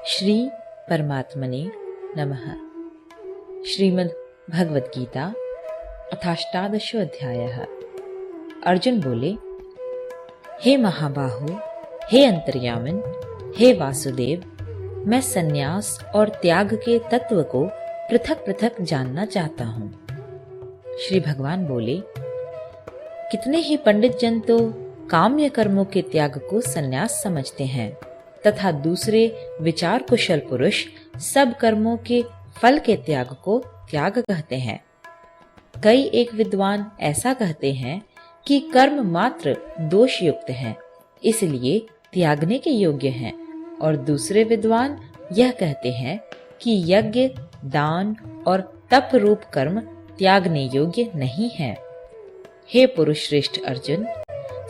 श्री परमात्मने नमः। श्रीमद् भगवद गीता अथाष्टादशो अध्यायः। अर्जुन बोले, हे महाबाहो, हे अंतर्यामिन, हे वासुदेव, मैं संन्यास और त्याग के तत्व को पृथक पृथक जानना चाहता हूँ। श्री भगवान बोले, कितने ही पंडित जन तो काम्य कर्मों के त्याग को संन्यास समझते हैं तथा दूसरे विचार कुशल पुरुष सब कर्मों के फल के त्याग को त्याग कहते हैं। कई एक विद्वान ऐसा कहते हैं कि कर्म मात्र दोष युक्त हैं, इसलिए त्यागने के योग्य हैं, और दूसरे विद्वान यह कहते हैं कि यज्ञ, दान और तप रूप कर्म त्यागने योग्य नहीं हैं। हे पुरुष श्रेष्ठ अर्जुन,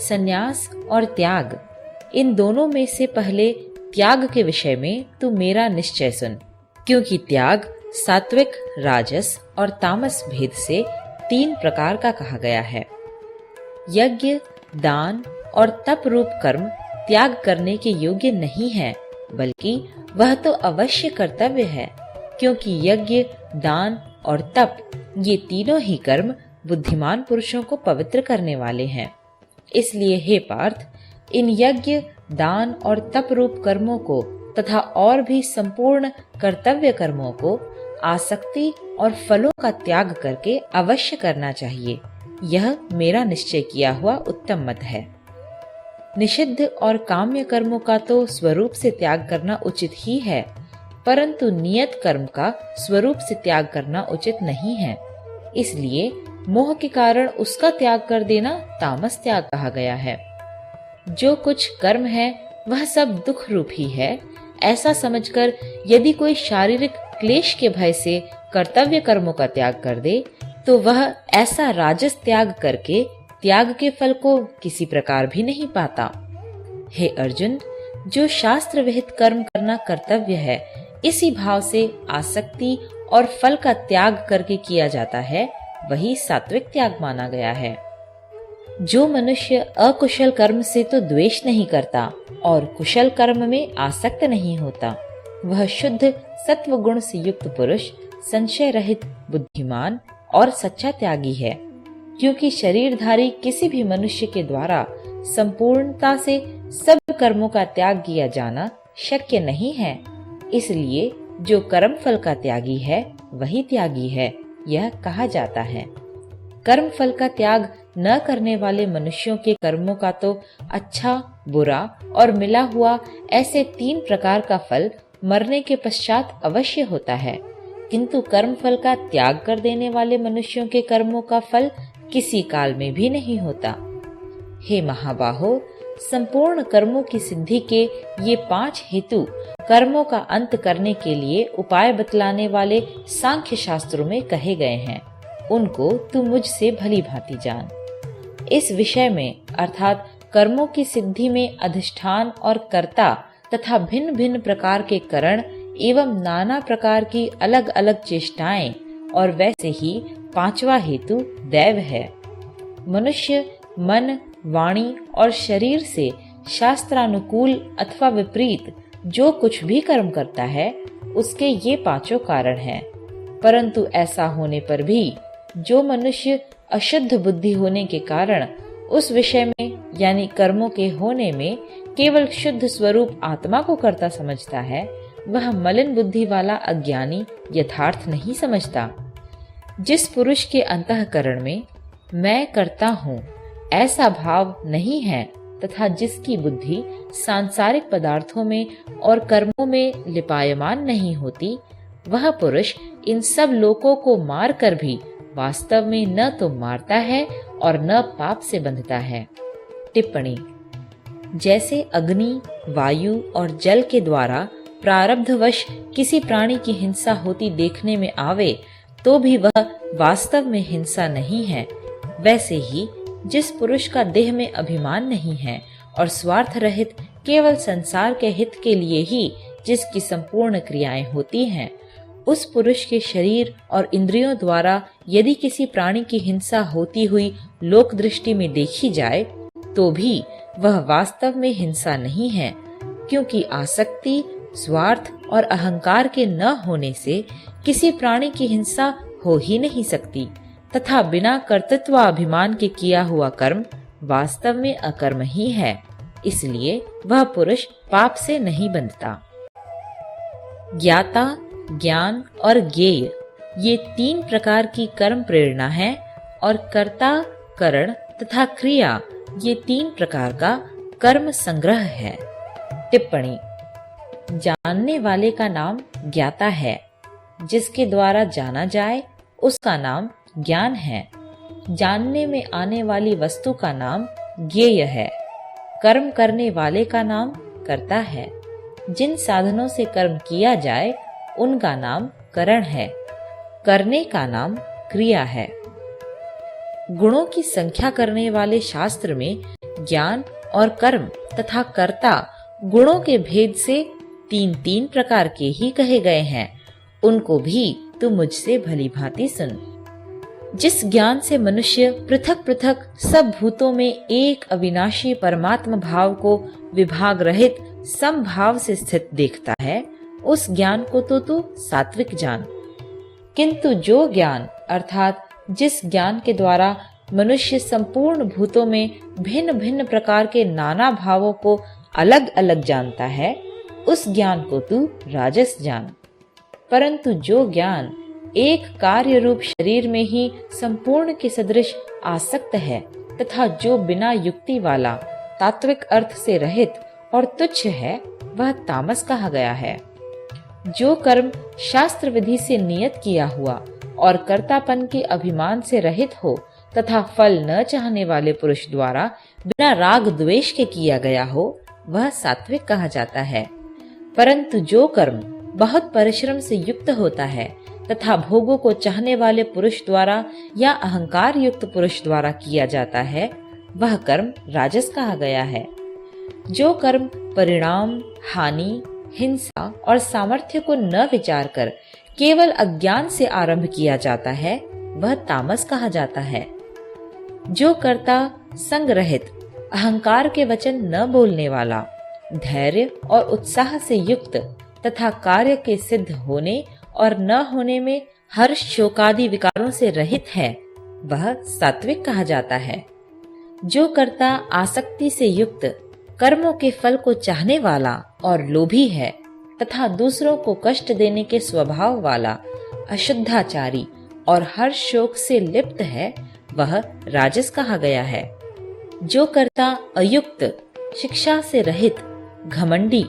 संन्यास और त्याग, इन दोनों में से पहले त्याग के विषय में तू मेरा निश्चय सुन, क्योंकि त्याग सात्विक, राजस और तामस भेद से 3 प्रकार का कहा गया है। यज्ञ, दान और तप रूप कर्म त्याग करने के योग्य नहीं है, बल्कि वह तो अवश्य कर्तव्य है, क्योंकि यज्ञ, दान और तप ये तीनों ही कर्म बुद्धिमान पुरुषों को पवित्र करने वाले हैं। इसलिए हे पार्थ, इन यज्ञ, दान और तप रूप कर्मों को तथा और भी संपूर्ण कर्तव्य कर्मों को आसक्ति और फलों का त्याग करके अवश्य करना चाहिए। यह मेरा निश्चय किया हुआ उत्तम मत है। निषिद्ध और काम्य कर्मों का तो स्वरूप से त्याग करना उचित ही है, परंतु नियत कर्म का स्वरूप से त्याग करना उचित नहीं है। इसलिए मोह के कारण उसका त्याग कर देना तामस त्याग कहा गया है। जो कुछ कर्म है वह सब दुख रूप ही है, ऐसा समझकर यदि कोई शारीरिक क्लेश के भय से कर्तव्य कर्मों का त्याग कर दे, तो वह ऐसा राजस त्याग करके त्याग के फल को किसी प्रकार भी नहीं पाता। हे अर्जुन, जो शास्त्र विहित कर्म करना कर्तव्य है, इसी भाव से आसक्ति और फल का त्याग करके किया जाता है, वही सात्विक त्याग माना गया है। जो मनुष्य अकुशल कर्म से तो द्वेष नहीं करता और कुशल कर्म में आसक्त नहीं होता, वह शुद्ध सत्व गुण से युक्त पुरुष, संशय रहित, बुद्धिमान और सच्चा त्यागी है। क्योंकि शरीरधारी किसी भी मनुष्य के द्वारा संपूर्णता से सब कर्मों का त्याग किया जाना शक्य नहीं है, इसलिए जो कर्म फल का त्यागी है वही त्यागी है, यह कहा जाता है। कर्म फल का त्याग न करने वाले मनुष्यों के कर्मों का तो अच्छा, बुरा और मिला हुआ ऐसे 3 प्रकार का फल मरने के पश्चात अवश्य होता है, किंतु कर्म फल का त्याग कर देने वाले मनुष्यों के कर्मों का फल किसी काल में भी नहीं होता। हे महाबाहो, संपूर्ण कर्मों की सिद्धि के ये 5 हेतु कर्मों का अंत करने के लिए उपाय बतलाने वाले सांख्य शास्त्रों में कहे गए हैं। उनको तू मुझसे भली भांति जान। इस विषय में अर्थात कर्मों की सिद्धि में अधिष्ठान और कर्ता तथा भिन्न भिन्न प्रकार के करण एवं नाना प्रकार की अलग अलग चेष्टाएं, और वैसे ही 5वां हेतु दैव है। मनुष्य मन, वाणी और शरीर से शास्त्रानुकूल अथवा विपरीत जो कुछ भी कर्म करता है, उसके ये 5 कारण हैं। परंतु ऐसा होने पर भी जो मनुष्य अशुद्ध बुद्धि होने के कारण उस विषय में यानी कर्मों के होने में केवल शुद्ध स्वरूप आत्मा को कर्ता समझता है, वह मलिन बुद्धि वाला अज्ञानी यथार्थ नहीं समझता। जिस पुरुष के अंतःकरण में मैं करता हूँ ऐसा भाव नहीं है तथा जिसकी बुद्धि सांसारिक पदार्थों में और कर्मों में लिपायमान नहीं होती, वह पुरुष इन सब लोकों को मार कर भी वास्तव में न तो मारता है और न पाप से बंधता है। टिप्पणी: जैसे अग्नि, वायु और जल के द्वारा प्रारब्धवश किसी प्राणी की हिंसा होती देखने में आवे तो भी वह वास्तव में हिंसा नहीं है, वैसे ही जिस पुरुष का देह में अभिमान नहीं है और स्वार्थ रहित केवल संसार के हित के लिए ही जिसकी संपूर्ण क्रियाएं होती हैं, उस पुरुष के शरीर और इंद्रियों द्वारा यदि किसी प्राणी की हिंसा होती हुई लोक दृष्टि में देखी जाए तो भी वह वास्तव में हिंसा नहीं है, क्योंकि आसक्ति स्वार्थ और अहंकार के न होने से किसी प्राणी की हिंसा हो ही नहीं सकती तथा बिना कर्तृत्वाभिमान के किया हुआ कर्म वास्तव में अकर्म ही है, इसलिए वह पुरुष पाप से नहीं बंधता। ज्ञाता, ज्ञान और ज्ञेय ये 3 प्रकार की कर्म प्रेरणा है और कर्ता, करण तथा क्रिया ये 3 प्रकार का कर्म संग्रह है। टिप्पणी: जानने वाले का नाम ज्ञाता है, जिसके द्वारा जाना जाए उसका नाम ज्ञान है। जानने में आने वाली वस्तु का नाम ज्ञेय है। कर्म करने वाले का नाम कर्ता है। जिन साधनों से कर्म किया जाए उनका नाम करण है। करने का नाम क्रिया है। गुणों की संख्या करने वाले शास्त्र में ज्ञान और कर्म तथा कर्ता गुणों के भेद से 3 प्रकार के ही कहे गए हैं। उनको भी तू मुझसे भली भांति सुन। जिस ज्ञान से मनुष्य पृथक पृथक सब भूतों में एक अविनाशी परमात्मा भाव को विभाग रहित समभाव से स्थित देखता है, उस ज्ञान को तो तू सात्विक जान। किंतु जो ज्ञान अर्थात जिस ज्ञान के द्वारा मनुष्य संपूर्ण भूतों में भिन्न भिन्न प्रकार के नाना भावों को अलग अलग जानता है, उस ज्ञान को तू राजस जान। परंतु जो ज्ञान एक कार्य रूप शरीर में ही संपूर्ण के सदृश आसक्त है तथा जो बिना युक्ति वाला तात्विक अर्थ से रहित और तुच्छ है, वह तामस कहा गया है। जो कर्म शास्त्र विधि से नियत किया हुआ और कर्तापन के अभिमान से रहित हो तथा फल न चाहने वाले पुरुष द्वारा बिना राग द्वेष के किया गया हो, वह सात्विक कहा जाता है। परंतु जो कर्म बहुत परिश्रम से युक्त होता है तथा भोगों को चाहने वाले पुरुष द्वारा या अहंकार युक्त पुरुष द्वारा किया जाता है, वह कर्म राजस कहा गया है। जो कर्म परिणाम, हानि, हिंसा और सामर्थ्य को न विचार कर केवल अज्ञान से आरंभ किया जाता है, वह तामस कहा जाता है। जो कर्ता संग रहित, अहंकार के वचन न बोलने वाला, धैर्य और उत्साह से युक्त तथा कार्य के सिद्ध होने और न होने में हर्ष शोकादि विकारों से रहित है, वह सात्विक कहा जाता है। जो कर्ता आसक्ति से युक्त, कर्मों के फल को चाहने वाला और लोभी है तथा दूसरों को कष्ट देने के स्वभाव वाला, अशुद्धाचारी और हर्ष शोक से लिप्त है, वह राजस कहा गया है। जो कर्ता अयुक्त, शिक्षा से रहित, घमंडी,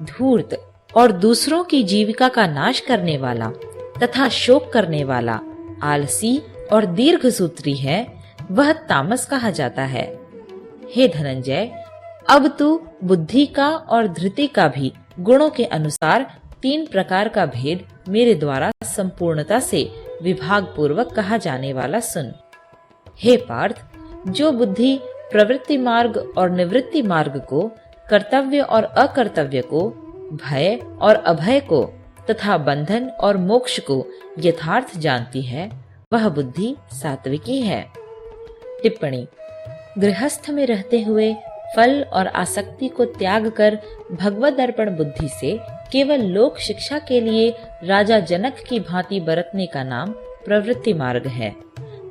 धूर्त और दूसरों की जीविका का नाश करने वाला तथा शोक करने वाला, आलसी और दीर्घसूत्री है, वह तामस कहा जाता है। हे धनंजय, अब तू बुद्धि का और धृति का भी गुणों के अनुसार 3 प्रकार का भेद मेरे द्वारा संपूर्णता से विभाग पूर्वक कहा जाने वाला सुन। हे पार्थ, जो बुद्धि प्रवृत्ति मार्ग और निवृत्ति मार्ग को, कर्तव्य और अकर्तव्य को, भय और अभय को तथा बंधन और मोक्ष को यथार्थ जानती है, वह बुद्धि सात्विकी है। टिप्पणी: गृहस्थ में रहते हुए फल और आसक्ति को त्याग कर भगवद अर्पण बुद्धि से केवल लोक शिक्षा के लिए राजा जनक की भांति बरतने का नाम प्रवृत्ति मार्ग है।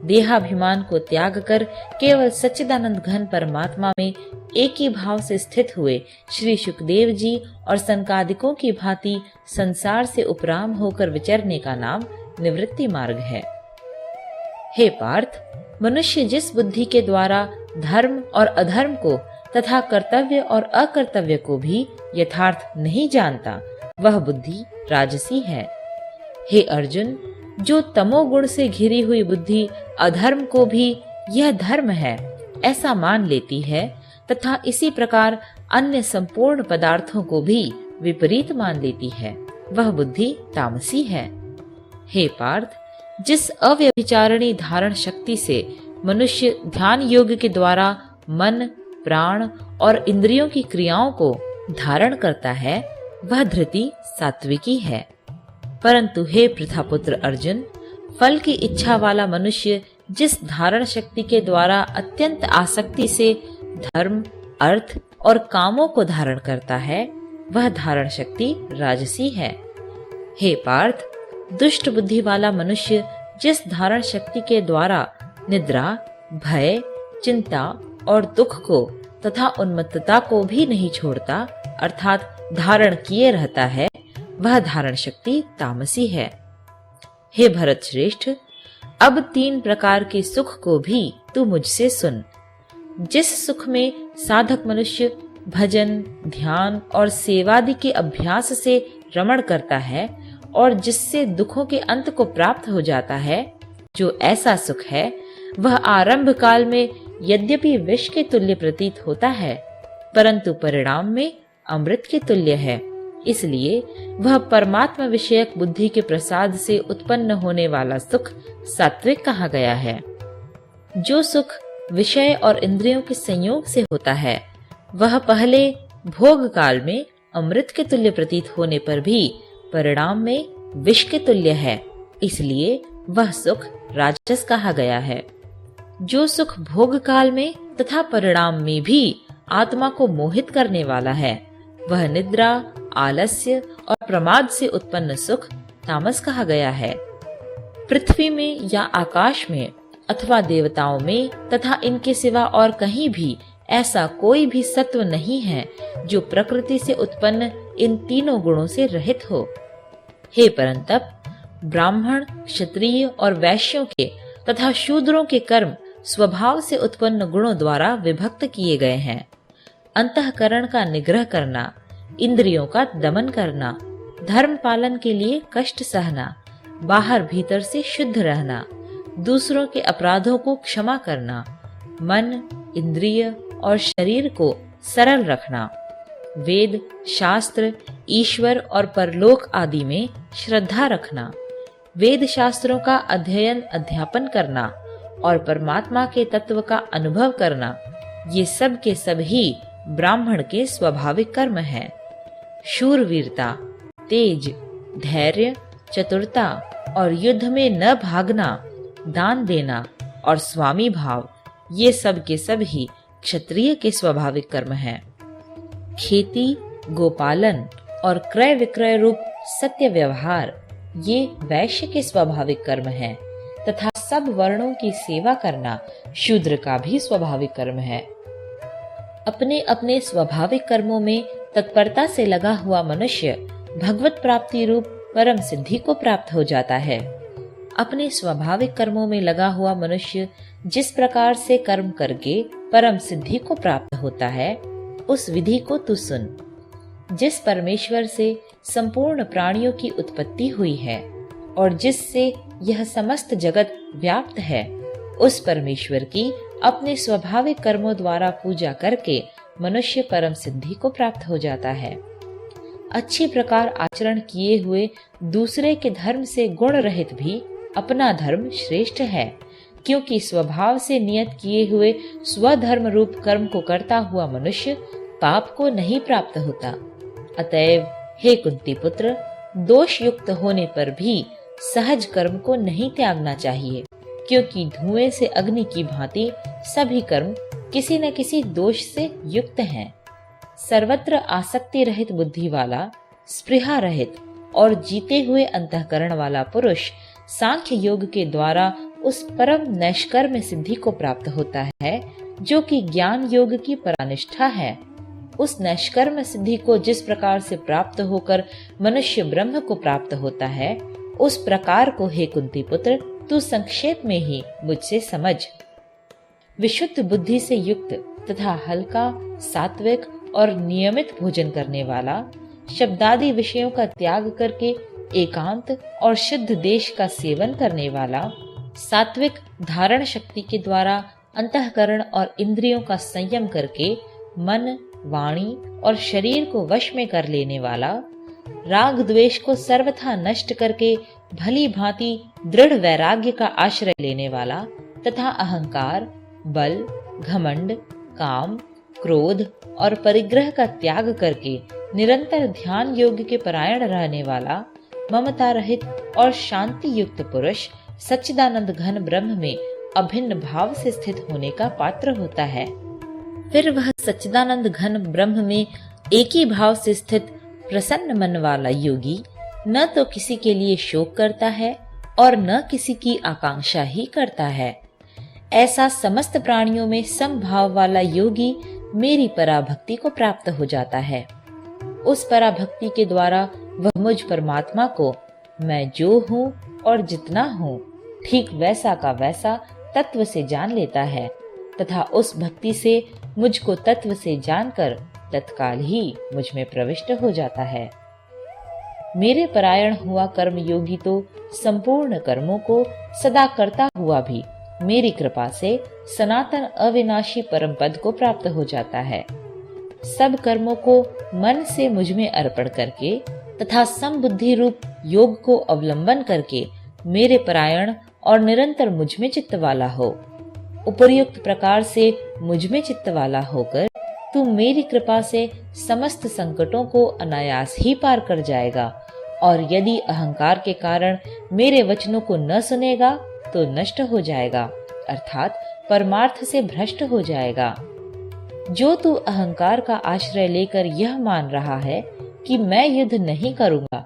देहाभिमान को त्याग कर केवल सच्चिदानंद घन परमात्मा में एक ही भाव से स्थित हुए श्री सुखदेव जी और सनकादिकों की भांति संसार से उपराम होकर विचरने का नाम निवृत्ति मार्ग है। हे पार्थ, मनुष्य जिस बुद्धि के द्वारा धर्म और अधर्म को तथा कर्तव्य और अकर्तव्य को भी यथार्थ नहीं जानता, वह बुद्धि राजसी है। हे अर्जुन, जो तमोगुण से घिरी हुई बुद्धि अधर्म को भी यह धर्म है ऐसा मान लेती है तथा इसी प्रकार अन्य संपूर्ण पदार्थों को भी विपरीत मान लेती है, वह बुद्धि तामसी है। हे पार्थ, जिस अव्यभिचारिणी धारण शक्ति से मनुष्य ध्यान योग के द्वारा मन, प्राण और इंद्रियों की क्रियाओं को धारण करता है, वह धृति सात्विकी है। परंतु हे पृथापुत्र अर्जुन, फल की इच्छा वाला मनुष्य जिस धारण शक्ति के द्वारा अत्यंत आसक्ति से धर्म, अर्थ और कामों को धारण करता है, वह धारण शक्ति राजसी है। हे पार्थ, दुष्ट बुद्धि वाला मनुष्य जिस धारण शक्ति के द्वारा निद्रा, भय, चिंता और दुख को तथा उन्मत्तता को भी नहीं छोड़ता, अर्थात धारण किए रहता है, वह धारण शक्ति तामसी है। हे भरत श्रेष्ठ, अब 3 प्रकार के सुख को भी तू मुझसे सुन। जिस सुख में साधक मनुष्य भजन, ध्यान और सेवादि के अभ्यास से रमण करता है और जिससे दुखों के अंत को प्राप्त हो जाता है, जो ऐसा सुख है वह आरंभ काल में यद्यपि विष के तुल्य प्रतीत होता है, परंतु परिणाम में अमृत के तुल्य है। इसलिए वह परमात्मा विषयक बुद्धि के प्रसाद से उत्पन्न होने वाला सुख सात्विक कहा गया है। जो सुख विषय और इंद्रियों के संयोग से होता है, वह पहले भोग काल में अमृत के तुल्य प्रतीत होने पर भी परिणाम में विष के तुल्य है। इसलिए वह सुख राजस कहा गया है। जो सुख भोग काल में तथा परिणाम में भी आत्मा को मोहित करने वाला है, वह निद्रा, आलस्य और प्रमाद से उत्पन्न सुख तामस कहा गया है। पृथ्वी में या आकाश में अथवा देवताओं में तथा इनके सिवा और कहीं भी ऐसा कोई भी सत्व नहीं है जो प्रकृति से उत्पन्न इन तीनों गुणों से रहित हो। हे परंतप, ब्राह्मण, क्षत्रिय और वैश्यों के तथा शूद्रों के कर्म स्वभाव से उत्पन्न गुणों द्वारा विभक्त किए गए हैं। अंतःकरण का निग्रह करना, इंद्रियों का दमन करना, धर्म पालन के लिए कष्ट सहना, बाहर भीतर से शुद्ध रहना, दूसरों के अपराधों को क्षमा करना, मन, इंद्रिय और शरीर को सरल रखना, वेद, शास्त्र, ईश्वर और परलोक आदि में श्रद्धा रखना, वेद शास्त्रों का अध्ययन अध्यापन करना और परमात्मा के तत्व का अनुभव करना, ये सब के सब ही ब्राह्मण के स्वाभाविक कर्म हैं। शूरवीरता, तेज, धैर्य, चतुरता और युद्ध में न भागना, दान देना और स्वामी भाव, ये सब के सब ही क्षत्रिय के स्वाभाविक कर्म हैं। खेती, गोपालन और क्रय विक्रय रूप सत्य व्यवहार, ये वैश्य के स्वाभाविक कर्म हैं तथा सब वर्णों की सेवा करना शूद्र का भी स्वाभाविक कर्म है। अपने अपने स्वाभाविक कर्मों में तत्परता से लगा हुआ मनुष्य भगवत प्राप्ति रूप परम सिद्धि को प्राप्त हो जाता है। अपने स्वाभाविक कर्मों में लगा हुआ मनुष्य जिस प्रकार से कर्म करके परम सिद्धि को प्राप्त होता है, उस विधि को तू सुन। जिस परमेश्वर से संपूर्ण प्राणियों की उत्पत्ति हुई है और जिससे यह समस्त जगत व्याप्त है, उस परमेश्वर की अपने स्वाभाविक कर्मों द्वारा पूजा करके मनुष्य परम सिद्धि को प्राप्त हो जाता है। अच्छी प्रकार आचरण किए हुए दूसरे के धर्म से गुण रहित भी अपना धर्म श्रेष्ठ है, क्योंकि स्वभाव से नियत किए हुए स्वधर्म रूप कर्म को करता हुआ मनुष्य पाप को नहीं प्राप्त होता। अतएव हे कुंती पुत्र, दोष युक्त होने पर भी सहज कर्म को नहीं त्यागना चाहिए, क्योंकि धुएं से अग्नि की भांति सभी कर्म किसी न किसी दोष से युक्त हैं। सर्वत्र आसक्ति रहित बुद्धि वाला, स्पृहा रहित और जीते हुए अंतःकरण वाला पुरुष सांख्य योग के द्वारा उस परम नैष्कर्म्य सिद्धि को प्राप्त होता है जो कि ज्ञान योग की परानिष्ठा है। उस नैष्कर्म्य सिद्धि को जिस प्रकार से प्राप्त होकर मनुष्य ब्रह्म को प्राप्त होता है, उस प्रकार को हे कुंती पुत्र तू संक्षेप में ही मुझसे समझ। विशुद्ध बुद्धि से युक्त तथा हल्का, सात्विक और नियमित भोजन करने वाला, शब्दादि विषयों का त्याग करके एकांत और शुद्ध देश का सेवन करने वाला, सात्विक धारण शक्ति के द्वारा अंतःकरण और इंद्रियों का संयम करके मन, वाणी और शरीर को वश में कर लेने वाला, राग द्वेष को सर्वथा नष्ट करके भली भांति दृढ़ वैराग्य का आश्रय लेने वाला तथा अहंकार, बल, घमंड, काम, क्रोध और परिग्रह का त्याग करके निरंतर ध्यान योग के परायण रहने वाला, ममता रहित और शांति युक्त पुरुष सच्चिदानंद घन ब्रह्म में अभिन्न भाव से स्थित होने का पात्र होता है। फिर वह सच्चिदानंद घन ब्रह्म में एक ही भाव से स्थित प्रसन्न मन वाला योगी न तो किसी के लिए शोक करता है और न किसी की आकांक्षा ही करता है। ऐसा समस्त प्राणियों में समभाव वाला योगी मेरी पराभक्ति को प्राप्त हो जाता है। उस पराभक्ति के द्वारा वह मुझ परमात्मा को मैं जो हूँ और जितना हूँ ठीक वैसा का वैसा तत्व से जान लेता है तथा उस भक्ति से मुझको तत्व से जानकर तत्काल ही मुझ में प्रविष्ट हो जाता है। मेरे परायण हुआ कर्म योगी तो संपूर्ण कर्मों को सदा करता हुआ भी मेरी कृपा से सनातन अविनाशी परम पद को प्राप्त हो जाता है। सब कर्मों को मन से मुझ में अर्पण करके तथा समबुद्धि रूप योग को अवलंबन करके मेरे परायण और निरंतर मुझ में चित्त वाला हो। उपर्युक्त प्रकार से मुझ में चित्त वाला होकर तू मेरी कृपा से समस्त संकटों को अनायास ही पार कर जाएगा और यदि अहंकार के कारण मेरे वचनों को न सुनेगा तो नष्ट हो जाएगा, अर्थात परमार्थ से भ्रष्ट हो जाएगा। जो तू अहंकार का आश्रय लेकर यह मान रहा है कि मैं युद्ध नहीं करूंगा,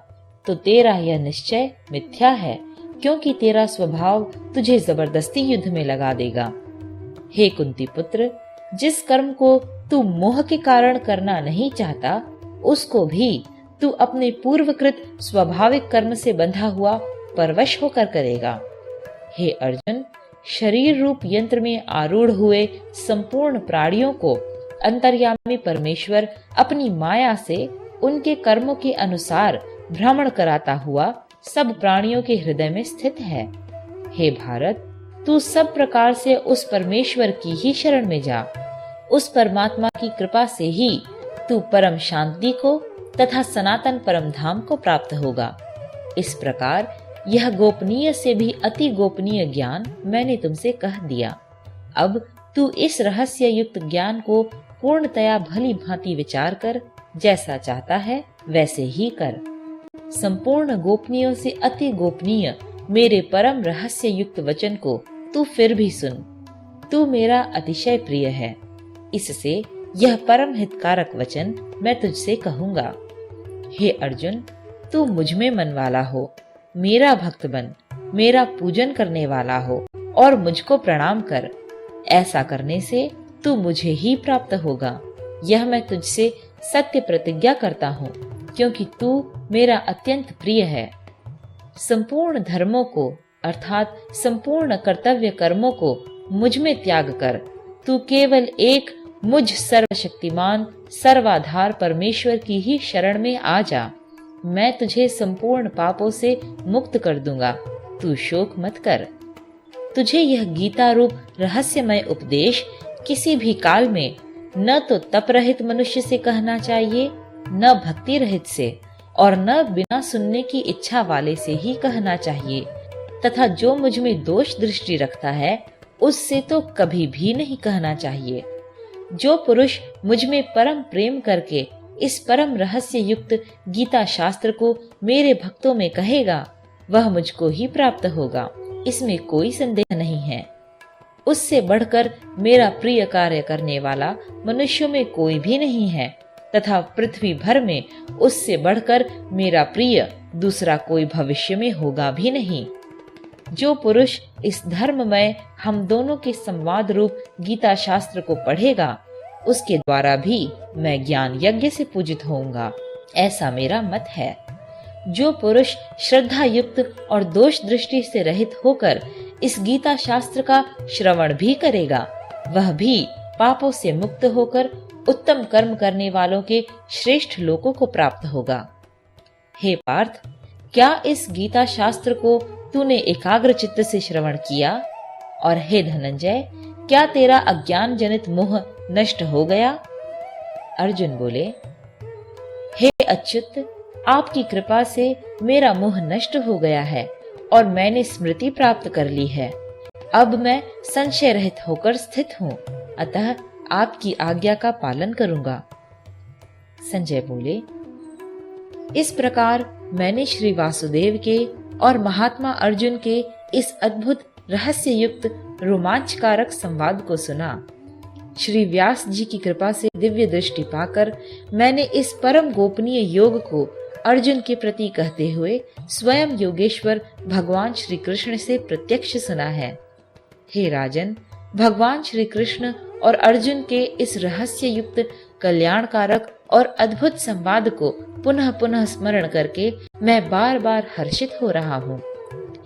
तो तेरा यह निश्चय मिथ्या है, क्योंकि तेरा स्वभाव तुझे जबरदस्ती युद्ध में लगा देगा। हे कुंती पुत्र, जिस कर्म को तू मोह के कारण करना नहीं चाहता, उसको भी तू अपने पूर्वकृत स्वाभाविक कर्म से बंधा हुआ परवश होकर करेगा। हे अर्जुन, शरीर रूप यंत्र में आरूढ़ हुए संपूर्ण प्राणियों को अंतर्यामी परमेश्वर अपनी माया से उनके कर्मों के अनुसार भ्रमण कराता हुआ सब प्राणियों के हृदय में स्थित है। हे भारत, तू सब प्रकार से उस परमेश्वर की ही शरण में जा। उस परमात्मा की कृपा से ही तू परम शांति को तथा सनातन परम धाम को प्राप्त होगा। इस प्रकार यह गोपनीय से भी अति गोपनीय ज्ञान मैंने तुमसे कह दिया। अब तू इस रहस्य युक्त ज्ञान को पूर्णतया भली भांति विचार कर जैसा चाहता है वैसे ही कर। संपूर्ण गोपनीयों से अति गोपनीय मेरे परम रहस्य युक्त वचन को तू फिर भी सुन। तू मेरा अतिशय प्रिय है, इससे यह परम हितकारक वचन मैं तुझसे कहूंगा। हे अर्जुन, तू मुझ में मन वाला हो, मेरा भक्त बन, मेरा पूजन करने वाला हो और मुझको प्रणाम कर। ऐसा करने से तू मुझे ही प्राप्त होगा। यह मैं तुझसे सत्य प्रतिज्ञा करता हूँ, क्योंकि तू मेरा अत्यंत प्रिय है। संपूर्ण धर्मों को अर्थात संपूर्ण कर्तव्य कर्मों को मुझ में त्याग कर तू केवल एक मुझ सर्वशक्तिमान सर्वाधार परमेश्वर की ही शरण में आ जा। मैं तुझे संपूर्ण पापों से मुक्त कर दूंगा, तू शोक मत कर। तुझे यह गीता रूप रहस्यमय उपदेश किसी भी काल में न तो तप रहित मनुष्य से कहना चाहिए, न भक्ति रहित से, और न बिना सुनने की इच्छा वाले से ही कहना चाहिए, तथा जो मुझ में दोष दृष्टि रखता है उससे तो कभी भी नहीं कहना चाहिए। जो पुरुष मुझ में परम प्रेम करके इस परम रहस्य युक्त गीता शास्त्र को मेरे भक्तों में कहेगा, वह मुझको ही प्राप्त होगा, इसमें कोई संदेह नहीं है। उससे बढ़कर मेरा प्रिय कार्य करने वाला मनुष्यों में कोई भी नहीं है, तथा पृथ्वी भर में उससे बढ़कर मेरा प्रिय दूसरा कोई भविष्य में होगा भी नहीं। जो पुरुष इस धर्ममय हम दोनों के संवाद रूप गीता शास्त्र को पढ़ेगा, उसके द्वारा भी मैं ज्ञान यज्ञ से पूजित होऊंगा, ऐसा मेरा मत है। जो पुरुष श्रद्धा युक्त और दोष दृष्टि से रहित होकर इस गीता शास्त्र का श्रवण भी करेगा, वह भी पापों से मुक्त होकर उत्तम कर्म करने वालों के श्रेष्ठ लोकों को प्राप्त होगा। हे पार्थ, क्या इस गीता शास्त्र को तूने एकाग्र चित्त से श्रवण किया? और हे धनंजय, क्या तेरा अज्ञान जनित मोह नष्ट हो गया? अर्जुन बोले, हे अच्युत, आपकी कृपा से मेरा मोह नष्ट हो गया है और मैंने स्मृति प्राप्त कर ली है। अब मैं संशय रहित होकर स्थित हूँ, अतः आपकी आज्ञा का पालन करूंगा। संजय बोले, इस प्रकार मैंने श्री वासुदेव के और महात्मा अर्जुन के इस अद्भुत रहस्य युक्त रोमांचकारक संवाद को सुना। श्री व्यास जी की कृपा से दिव्य दृष्टि पाकर मैंने इस परम गोपनीय योग को अर्जुन के प्रति कहते हुए स्वयं योगेश्वर भगवान श्री कृष्ण से प्रत्यक्ष सुना है। हे राजन, भगवान श्री कृष्ण और अर्जुन के इस रहस्य युक्त कल्याणकारक और अद्भुत संवाद को पुनः पुनः स्मरण करके मैं बार बार हर्षित हो रहा हूँ।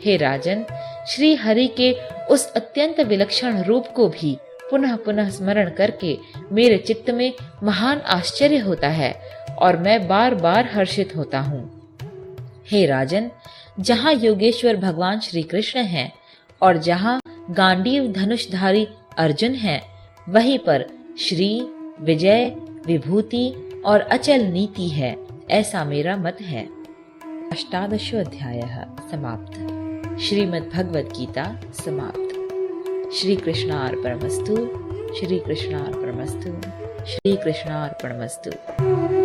हे राजन, श्री हरि के उस अत्यंत विलक्षण रूप को भी पुनः पुनः स्मरण करके मेरे चित्त में महान आश्चर्य होता है और मैं बार बार हर्षित होता हूँ। हे राजन, जहाँ योगेश्वर भगवान श्री कृष्ण हैं और जहाँ गांडीव धनुषधारी अर्जुन हैं, वहीं पर श्री, विजय, विभूति और अचल नीति है, ऐसा मेरा मत है। 18वां अध्यायः समाप्त। श्रीमद् भगवद गीता समाप्त। श्री कृष्णार्पणमस्तु। श्री कृष्णार्पणमस्तु। श्री कृष्णार्पणमस्तु।